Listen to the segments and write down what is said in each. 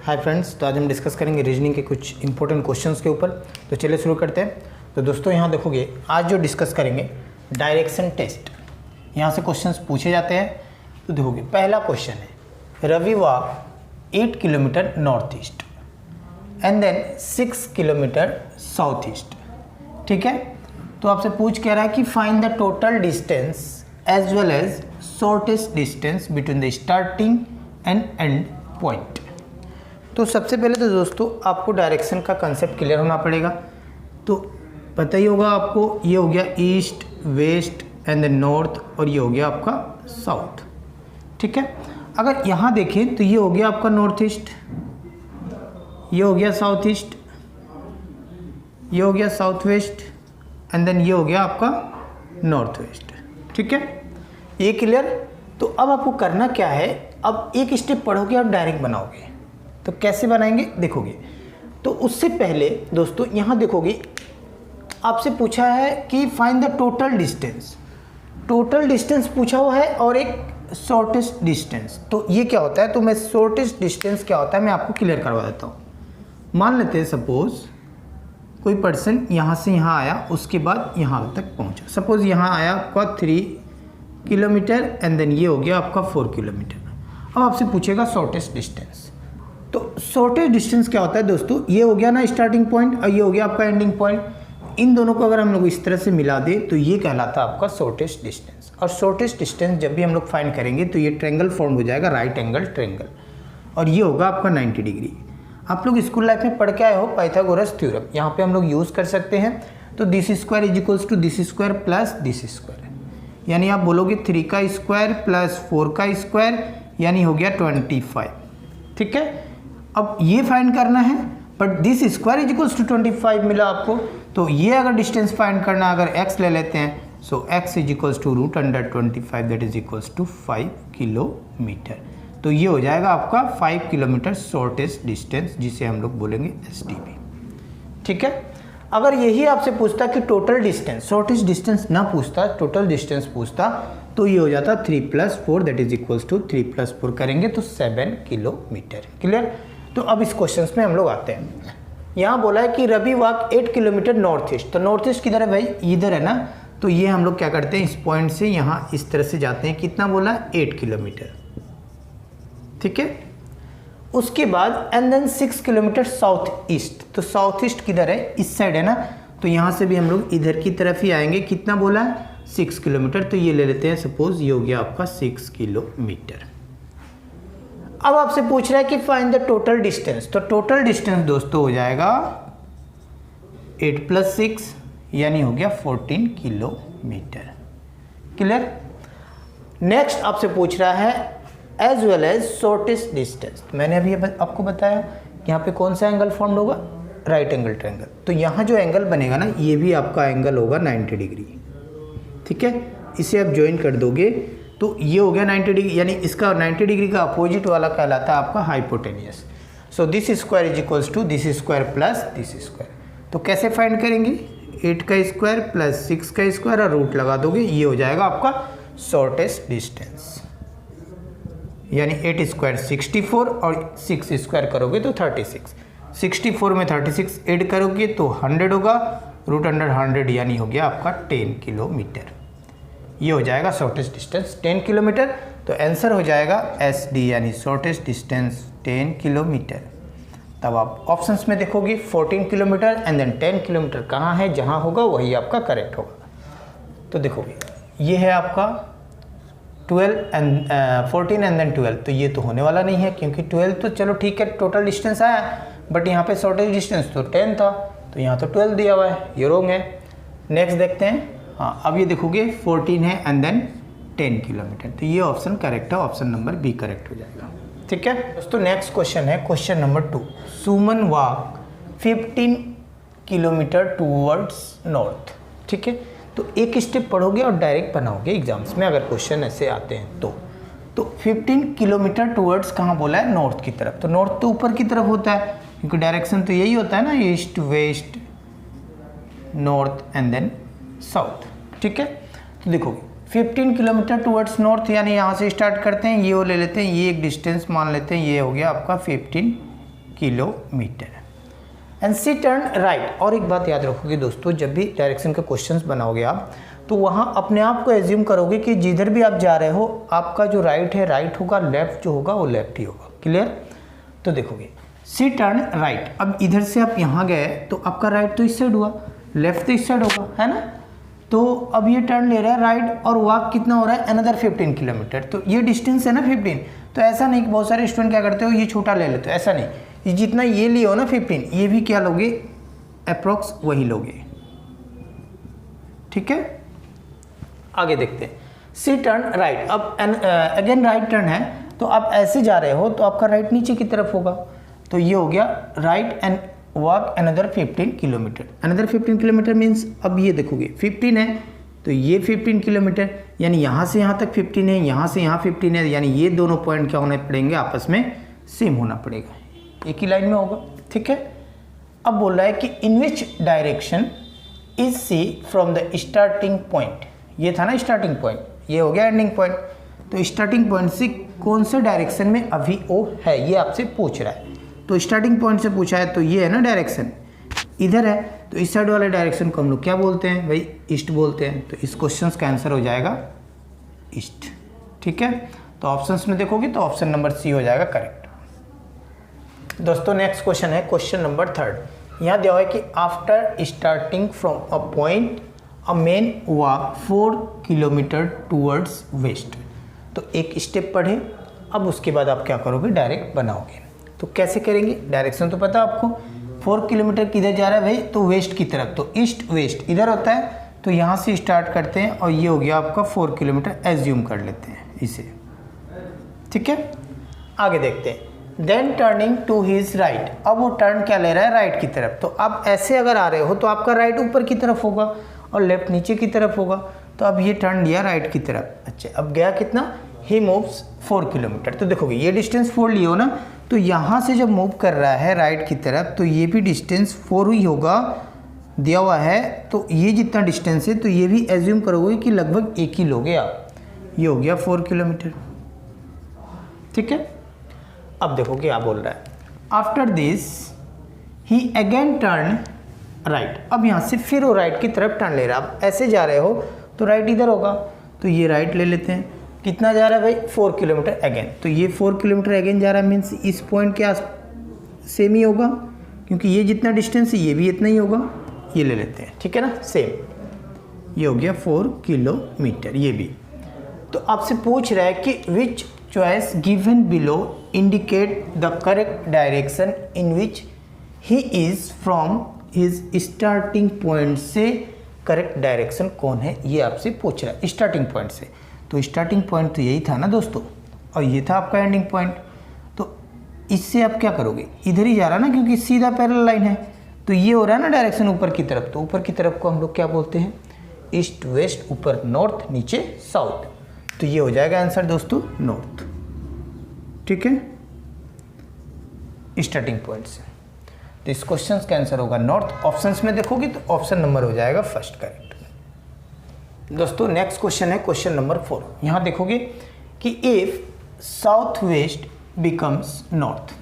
Hi friends, तो आज हम डिस्कस करेंगे रीजनिंग के कुछ इंपॉर्टेंट क्वेश्चंस के ऊपर। तो चलिए शुरू करते हैं। तो दोस्तों यहाँ देखोगे, आज जो डिस्कस करेंगे डायरेक्शन टेस्ट, यहाँ से क्वेश्चंस पूछे जाते हैं। तो देखोगे पहला क्वेश्चन है, Ravi walk 8 kilometer north east and then 6 kilometer south east. ठीक है, तो आपसे पूछ कह रहा है कि find the total distance as well as shortest distance between the starting and end point. तो सबसे पहले तो दोस्तों आपको डायरेक्शन का कंसेप्ट क्लियर होना पड़ेगा। तो पता ही होगा आपको, ये हो गया east, west and then north, और ये हो गया आपका साउथ। ठीक है, अगर यहाँ देखें तो ये हो गया आपका नॉर्थ ईस्ट, ये हो गया साउथ ईस्ट, ये हो गया साउथ वेस्ट एंड देन ये हो गया आपका नॉर्थ वेस्ट। ठीक है, ये क्लियर। तो अब आपको करना क्या है, अब एक स्टेप पढ़ोगे और डायरेक्ट बनाओगे। तो कैसे बनाएंगे देखोगे। तो उससे पहले दोस्तों यहाँ देखोगे, आपसे पूछा है कि find the total distance. Total distance पूछा हुआ है और एक शॉर्टेस्ट डिस्टेंस। तो ये क्या होता है, तो मैं शॉर्टेस्ट डिस्टेंस क्या होता है मैं आपको क्लियर करवा देता हूँ। मान लेते हैं सपोज कोई पर्सन यहाँ से यहाँ आया, उसके बाद यहाँ तक पहुँचा। सपोज यहाँ आया आपका 3 किलोमीटर एंड देन ये हो गया आपका 4 किलोमीटर। अब आपसे पूछेगा शॉर्टेस्ट डिस्टेंस। तो शॉर्टेस्ट डिस्टेंस क्या होता है दोस्तों, ये हो गया ना स्टार्टिंग पॉइंट और ये हो गया आपका एंडिंग पॉइंट। इन दोनों को अगर हम लोग इस तरह से मिला दें तो ये कहलाता है आपका शॉर्टेस्ट डिस्टेंस। और शॉर्टेस्ट डिस्टेंस जब भी हम लोग फाइंड करेंगे तो ये ट्रायंगल फॉर्म हो जाएगा, राइट एंगल ट्रायंगल, और ये होगा आपका 90 डिग्री। आप लोग स्कूल लाइफ में पढ़ के आए हो पाइथागोरस थ्योरम, यहाँ पे हम लोग यूज़ कर सकते हैं। तो this square is equals to this square plus this square, यानी आप बोलोगे 3 का स्क्वायर प्लस 4 का स्क्वायर, यानी हो गया 25। ठीक है, अब ये फाइंड करना है, but this square is equals to 25 मिला आपको। तो ये अगर डिस्टेंस फाइंड करना, अगर x ले लेते हैं, so x is equals to √25 that is equals to 5 kilometer. तो ये हो जाएगा आपका 5 किलोमीटर शॉर्टेस्ट डिस्टेंस, जिसे हम लोग बोलेंगे SDB। ठीक है, अगर यही आपसे पूछता कि टोटल डिस्टेंस, शॉर्टेस्ट डिस्टेंस ना पूछता, टोटल डिस्टेंस पूछता, तो ये हो जाता 3 + 4 दैट इज इक्वल्स टू 3 + 4 करेंगे तो 7 किलोमीटर। क्लियर। तो अब इस क्वेश्चन में हम लोग आते हैं। यहाँ बोला है कि Ravi walk 8 kilometer north east. तो नॉर्थ ईस्ट किधर है भाई, इधर है ना। तो ये हम लोग क्या करते हैं, इस पॉइंट से यहाँ इस तरह से जाते हैं। कितना बोला, 8 किलोमीटर। ठीक है, उसके बाद and then 6 kilometer south east. तो साउथ ईस्ट किधर है, इस साइड है ना। तो यहाँ से भी हम लोग इधर की तरफ ही आएंगे। कितना बोला है, 6 किलोमीटर। तो ये ले लेते हैं, सपोज ये हो गया आपका 6 किलोमीटर। अब आपसे पूछ रहा है कि फाइंड द टोटल डिस्टेंस। तो टोटल डिस्टेंस दोस्तों हो जाएगा 8 + 6, यानी हो गया 14 किलोमीटर। क्लियर। नेक्स्ट आपसे पूछ रहा है as well as shortest distance. मैंने अभी आपको बताया यहाँ पे कौन सा एंगल फॉर्म होगा, राइट एंगल ट्रायंगल। तो यहाँ जो एंगल बनेगा ना, ये भी आपका एंगल होगा 90 डिग्री। ठीक है, इसे आप ज्वाइन कर दोगे तो ये हो गया 90 डिग्री, यानी इसका 90 डिग्री का अपोजिट वाला कहलाता है आपका hypotenuse. So this square is equals to this square plus this square. तो कैसे फाइंड करेंगे, 8 का स्क्वायर प्लस 6 का स्क्वायर और रूट लगा दोगे, ये हो जाएगा आपका शॉर्टेस्ट डिस्टेंस। यानी 8 स्क्वायर 64 और 6 स्क्वायर करोगे तो 36। 64 में 36 ऐड करोगे तो 100 होगा, √100 यानी हो गया आपका 10 किलोमीटर। ये हो जाएगा शॉर्टेस्ट डिस्टेंस 10 किलोमीटर। तो आंसर हो जाएगा SD, यानी शॉर्टेस्ट डिस्टेंस 10 किलोमीटर। तब आप ऑप्शंस में देखोगे 14 किलोमीटर एंड देन 10 किलोमीटर कहाँ है, जहाँ होगा वही आपका करेक्ट होगा। तो देखोगे ये है आपका 14 एंड देन 12। तो ये तो होने वाला नहीं है, क्योंकि 12 तो चलो ठीक है टोटल डिस्टेंस आया, बट यहाँ पे शॉर्टेस्ट डिस्टेंस तो 10 था, तो यहाँ तो 12 दिया हुआ है, ये रॉन्ग है। नेक्स्ट देखते हैं। हाँ, अब ये देखोगे 14 है एंड देन 10 किलोमीटर। तो ये ऑप्शन करेक्ट है, ऑप्शन नंबर बी करेक्ट हो जाएगा। ठीक है दोस्तों, नेक्स्ट क्वेश्चन है क्वेश्चन नंबर 2। सुमन वॉक 15 किलोमीटर टूवर्ड्स नॉर्थ। ठीक है, तो एक स्टेप पढ़ोगे और डायरेक्ट बनाओगे एग्जाम्स में, अगर क्वेश्चन ऐसे आते हैं तो 15 किलोमीटर टूवर्ड्स कहाँ बोला है, नॉर्थ की तरफ। तो नॉर्थ तो ऊपर की तरफ होता है, क्योंकि डायरेक्शन तो यही होता है ना, east west north and then south. ठीक है, तो देखो 15 किलोमीटर टुवर्ड्स नॉर्थ, यानी यहाँ से स्टार्ट करते हैं, ये वो ले लेते हैं, ये एक डिस्टेंस मान लेते हैं, ये हो गया आपका 15 kilometer. And see turn right. और एक बात याद रखोगे दोस्तों, जब भी डायरेक्शन का क्वेश्चंस बनाओगे आप, तो वहाँ अपने आप को एज्यूम करोगे कि जिधर भी आप जा रहे हो आपका जो राइट है राइट होगा, लेफ्ट जो होगा वो लेफ्ट ही होगा। क्लियर? तो देखोगे सी टर्न राइट। अब इधर से आप यहाँ गए तो आपका राइट तो इस साइड हुआ, लेफ्ट तो इस साइड होगा, है ना। तो अब ये टर्न ले रहा है राइट और वॉक कितना हो रहा है, अनदर 15 किलोमीटर। तो ये डिस्टेंस है ना 15। तो ऐसा नहीं कि बहुत सारे स्टूडेंट क्या करते हो ये छोटा ले लेते हो, ऐसा नहीं, ये जितना ये लियो ना 15, ये भी क्या लोगे, अप्रोक्स वही लोगे। ठीक है, आगे देखते हैं। सी टर्न राइट। अब अगेन राइट टर्न है, तो आप ऐसे जा रहे हो तो आपका राइट नीचे की तरफ होगा। तो ये हो गया right and walk another 15 kilometre. Another 15 kilometre means अब ये देखोगे 15 है तो ये 15 किलोमीटर, यानी यहाँ से यहाँ तक 15 है, यहाँ से यहाँ 15 है, यानी ये दोनों पॉइंट क्या होने पड़ेंगे, आपस में सेम होना पड़ेगा, एक ही लाइन में होगा। ठीक है, अब बोल रहा है कि in which direction is she from the starting point. ये था ना स्टार्टिंग पॉइंट, ये हो गया एंडिंग पॉइंट। तो स्टार्टिंग पॉइंट से कौन से डायरेक्शन में अभी ओ है, ये आपसे पूछ रहा है। तो स्टार्टिंग पॉइंट से पूछा है तो ये है ना डायरेक्शन, इधर है, तो इस साइड वाले डायरेक्शन को हम लोग क्या बोलते हैं भाई, ईस्ट बोलते हैं। तो इस क्वेश्चन का आंसर हो जाएगा ईस्ट। ठीक है, तो ऑप्शंस में देखोगे तो ऑप्शन नंबर सी हो जाएगा करेक्ट। दोस्तों नेक्स्ट क्वेश्चन है क्वेश्चन नंबर 3। यहाँ दिया हुआ है कि after starting from a point a man walk 4 kilometer towards west. तो एक स्टेप पढ़े, अब उसके बाद आप क्या करोगे, डायरेक्ट बनाओगे। तो कैसे करेंगे, डायरेक्शन तो पता है आपको, 4 किलोमीटर किधर जा रहा है भाई, तो वेस्ट की तरफ, तो ईस्ट वेस्ट इधर होता है। तो यहाँ से स्टार्ट करते हैं और ये हो गया आपका 4 किलोमीटर, एज्यूम कर लेते हैं इसे। ठीक है, आगे देखते हैं। Then turning to his right. अब वो टर्न क्या ले रहा है, राइट की तरफ। तो आप ऐसे अगर आ रहे हो तो आपका राइट ऊपर की तरफ होगा और लेफ्ट नीचे की तरफ होगा। तो अब ये टर्न लिया राइट की तरफ। अच्छा, अब गया कितना, ही मूव्स 4 किलोमीटर। तो देखोगे ये डिस्टेंस 4 लियो ना, तो यहाँ से जब मूव कर रहा है राइट की तरफ तो ये भी डिस्टेंस 4 ही होगा, दिया हुआ है। तो ये जितना डिस्टेंस है तो ये भी एज्यूम करोगे कि लगभग एक ही लोगे आप। ये हो गया 4 किलोमीटर। ठीक है, अब देखो क्या बोल रहा है। After this he again turn right. अब यहाँ से फिर वो राइट की तरफ टर्न ले रहा है। अब ऐसे जा रहे हो तो राइट इधर होगा, तो ये राइट ले लेते हैं। कितना जा रहा है भाई, 4 किलोमीटर अगेन। तो ये 4 किलोमीटर अगेन जा रहा है, मीन्स इस पॉइंट के आस सेम ही होगा, क्योंकि ये जितना डिस्टेंस है ये भी इतना ही होगा। ये ले लेते हैं, ठीक है ना, सेम। ये हो गया 4 किलोमीटर, ये भी। तो आपसे पूछ रहा है कि which choice given below indicate the correct direction in which he is from his starting point से करेक्ट डायरेक्शन कौन है, ये आपसे पूछ रहा है स्टार्टिंग पॉइंट से। तो स्टार्टिंग पॉइंट तो यही था ना दोस्तों, और ये था आपका एंडिंग पॉइंट। तो इससे आप क्या करोगे, इधर ही जा रहा है ना, क्योंकि सीधा पैरेलल लाइन है। तो ये हो रहा है ना डायरेक्शन ऊपर की तरफ, तो ऊपर की तरफ को हम लोग क्या बोलते हैं, ईस्ट वेस्ट, ऊपर नॉर्थ, नीचे साउथ। तो ये हो जाएगा आंसर दोस्तों नॉर्थ। ठीक है, स्टार्टिंग पॉइंट से। तो इस क्वेश्चन का आंसर होगा नॉर्थ। ऑप्शंस में देखोगे तो ऑप्शन नंबर हो जाएगा फर्स्ट करेक्ट। दोस्तों नेक्स्ट क्वेश्चन है क्वेश्चन नंबर 4। यहाँ देखोगे कि if south west becomes north.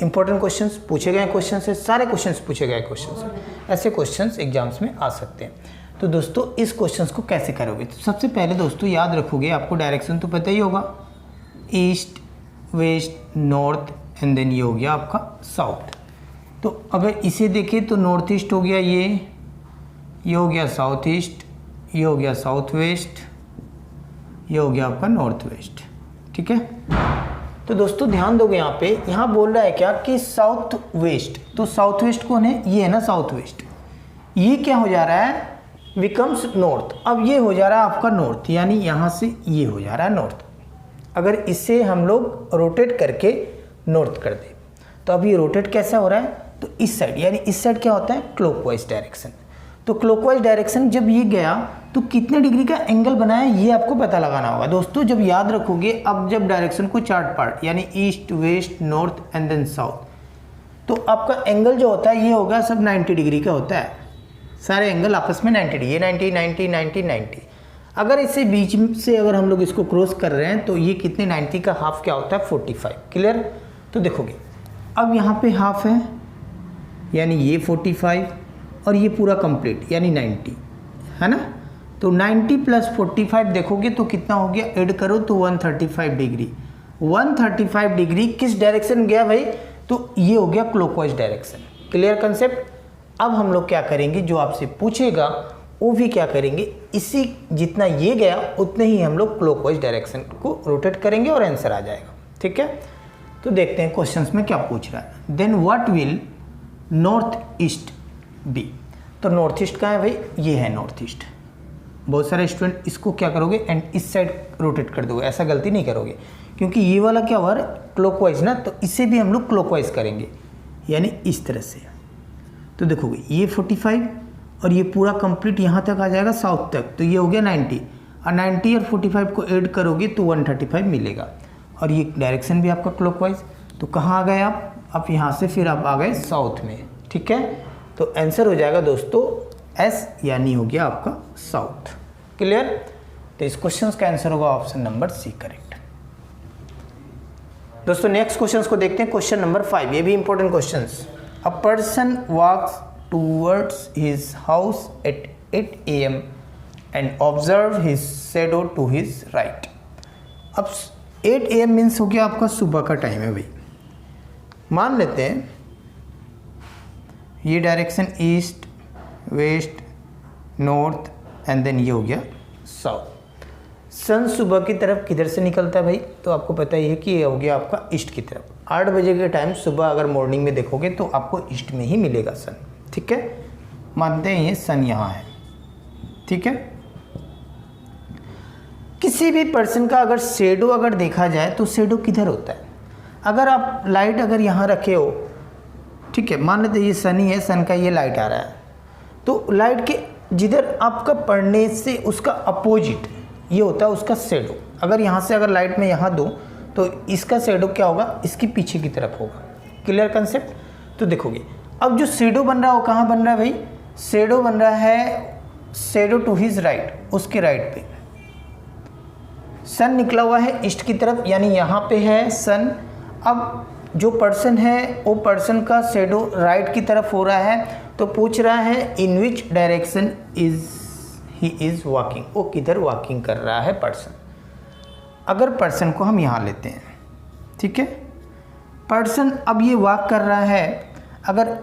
Important questions पूछे गए क्वेश्चन से, सारे क्वेश्चंस पूछे गए क्वेश्चन से, ऐसे क्वेश्चंस एग्जाम्स में आ सकते हैं। तो दोस्तों इस क्वेश्चंस को कैसे करोगे, तो सबसे पहले दोस्तों याद रखोगे, आपको डायरेक्शन तो पता ही होगा, east west north and then ये हो गया आपका साउथ। तो अगर इसे देखें तो नॉर्थ ईस्ट हो गया, ये हो गया साउथ ईस्ट, ये हो गया साउथ वेस्ट, ये हो गया आपका नॉर्थ वेस्ट। ठीक है, तो दोस्तों ध्यान दोगे यहाँ पे, यहाँ बोल रहा है क्या कि साउथ वेस्ट। तो साउथ वेस्ट कौन है, ये है ना साउथ वेस्ट। ये क्या हो जा रहा है, बिकम्स नॉर्थ। अब ये हो जा रहा है आपका नॉर्थ, यानी यहाँ से ये हो जा रहा है नॉर्थ। अगर इसे हम लोग रोटेट करके नॉर्थ कर दें तो अब ये रोटेट कैसा हो रहा है, तो इस साइड, यानी इस साइड क्या होता है, क्लॉकवाइज डायरेक्शन। तो क्लॉकवाइज डायरेक्शन जब ये गया तो कितने डिग्री का एंगल बनाया ये आपको पता लगाना होगा। दोस्तों जब याद रखोगे, अब जब डायरेक्शन को चार्ट पार्ट, यानी east west north and then south, तो आपका एंगल जो होता है ये होगा सब 90 डिग्री का होता है। सारे एंगल आपस में 90 डिग्री, ये 90 90 90 90। अगर इसे बीच से अगर हम लोग इसको क्रॉस कर रहे हैं तो ये कितने 90 का हाफ क्या होता है, 45। क्लियर। तो देखोगे अब यहाँ पे हाफ है यानी ये 45 और ये पूरा कंप्लीट यानी 90 है ना। तो 90 + 45 देखोगे तो कितना हो गया, ऐड करो तो 135 डिग्री। 135 डिग्री किस डायरेक्शन गया भाई, तो ये हो गया क्लॉकवाइज डायरेक्शन। Clear concept. अब हम लोग क्या करेंगे, जो आपसे पूछेगा वो भी क्या करेंगे, इसी जितना ये गया उतने ही हम लोग क्लॉकवाइज डायरेक्शन को रोटेट करेंगे और आंसर आ जाएगा। ठीक है, तो देखते हैं क्वेश्चंस में क्या पूछ रहा है। Then what will north east be. तो नॉर्थ ईस्ट कहाँ है भाई, ये है नॉर्थ ईस्ट। बहुत सारे स्टूडेंट इसको क्या करोगे एंड इस साइड रोटेट कर दोगे, ऐसा गलती नहीं करोगे क्योंकि ये वाला क्या हुआ क्लॉकवाइज ना, तो इसे भी हम लोग क्लॉकवाइज करेंगे यानी इस तरह से। तो देखोगे ये 45 और ये पूरा कंप्लीट यहाँ तक आ जाएगा साउथ तक, तो ये हो गया 90 और 90 और 45 को ऐड करोगे तो 135 मिलेगा और ये डायरेक्शन भी आपका क्लॉकवाइज। तो कहाँ आ गए आप यहाँ से फिर आप आ गए साउथ में। ठीक है, तो आंसर हो जाएगा दोस्तों एस यानी हो गया आपका साउथ। क्लियर। तो इस क्वेश्चन का आंसर होगा ऑप्शन नंबर सी करेक्ट। दोस्तों नेक्स्ट क्वेश्चन को देखते हैं, क्वेश्चन नंबर 5। ये भी important question. A person walks towards his house at 8 AM and observe his shadow to his right। अब 8 AM मीन्स हो गया आपका सुबह का टाइम है भाई। मान लेते हैं ये direction east, west, north and then ये हो गया साउथ। सन सुबह की तरफ किधर से निकलता है भाई, तो आपको पता ही है कि ये हो गया आपका ईस्ट की तरफ। 8 बजे के टाइम सुबह अगर मॉर्निंग में देखोगे तो आपको ईस्ट में ही मिलेगा सन। ठीक है, मानते हैं ये सन यहाँ है। ठीक है, किसी भी पर्सन का अगर शेडो अगर देखा जाए तो शेडो किधर होता है, अगर आप लाइट अगर यहाँ रखे हो, ठीक है, मान लेते ये सन ही है, सन का ये लाइट आ रहा है, तो लाइट के जिधर आपका पड़ने से उसका अपोजिट ये होता है उसका शेडो। अगर यहाँ से अगर लाइट में यहाँ दूँ तो इसका शेडो क्या होगा, इसके पीछे की तरफ होगा। Clear concept. तो देखोगे अब जो शेडो बन रहा है वो कहाँ बन रहा है भाई, शेडो बन रहा है शेडो टू हिज राइट, उसके राइट पे। सन निकला हुआ है ईस्ट की तरफ यानी यहाँ पे है सन। अब जो पर्सन है वो पर्सन का शेडो राइट की तरफ हो रहा है, तो पूछ रहा है in which direction he is walking, वो किधर वॉकिंग कर रहा है पर्सन। अगर पर्सन को हम यहाँ लेते हैं, ठीक है, पर्सन अब ये वॉक कर रहा है, अगर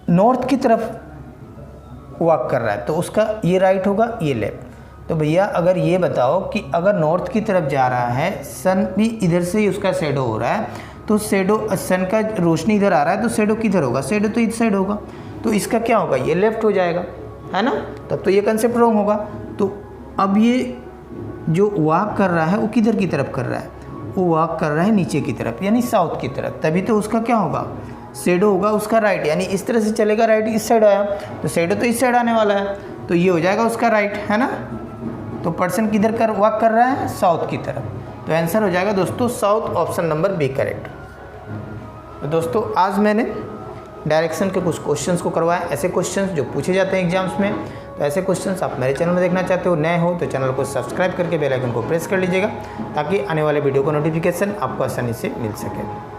नॉर्थ की तरफ वॉक कर रहा है तो उसका ये राइट होगा, ये लेफ्ट। तो भैया अगर ये बताओ कि अगर नॉर्थ की तरफ जा रहा है, सन भी इधर से ही उसका शेडो हो रहा है, तो शेडो सन का रोशनी इधर आ रहा है तो शेडो किधर होगा, शेडो तो इस साइड होगा, तो इसका क्या होगा, ये लेफ्ट हो जाएगा, है ना। तब तो ये कंसेप्ट रॉन्ग होगा। तो अब ये जो वॉक कर रहा है वो किधर की तरफ कर रहा है, वो वॉक कर रहा है नीचे की तरफ यानी साउथ की तरफ, तभी तो उसका क्या होगा, शेडो होगा उसका राइट, यानी इस तरह से चलेगा, राइट इस साइड आया तो शेडो तो इस साइड आने वाला है, तो ये हो जाएगा उसका राइट, है ना। तो पर्सन किधर कर वॉक कर रहा है, साउथ की तरफ, तो आंसर हो जाएगा दोस्तों south, option number B correct. तो दोस्तों आज मैंने डायरेक्शन के कुछ क्वेश्चंस को करवाया, ऐसे क्वेश्चंस जो पूछे जाते हैं एग्जाम्स में। तो ऐसे क्वेश्चंस आप मेरे चैनल में देखना चाहते हो, नए हो तो चैनल को सब्सक्राइब करके बेल आइकन को प्रेस कर लीजिएगा ताकि आने वाले वीडियो का नोटिफिकेशन आपको आसानी से मिल सके।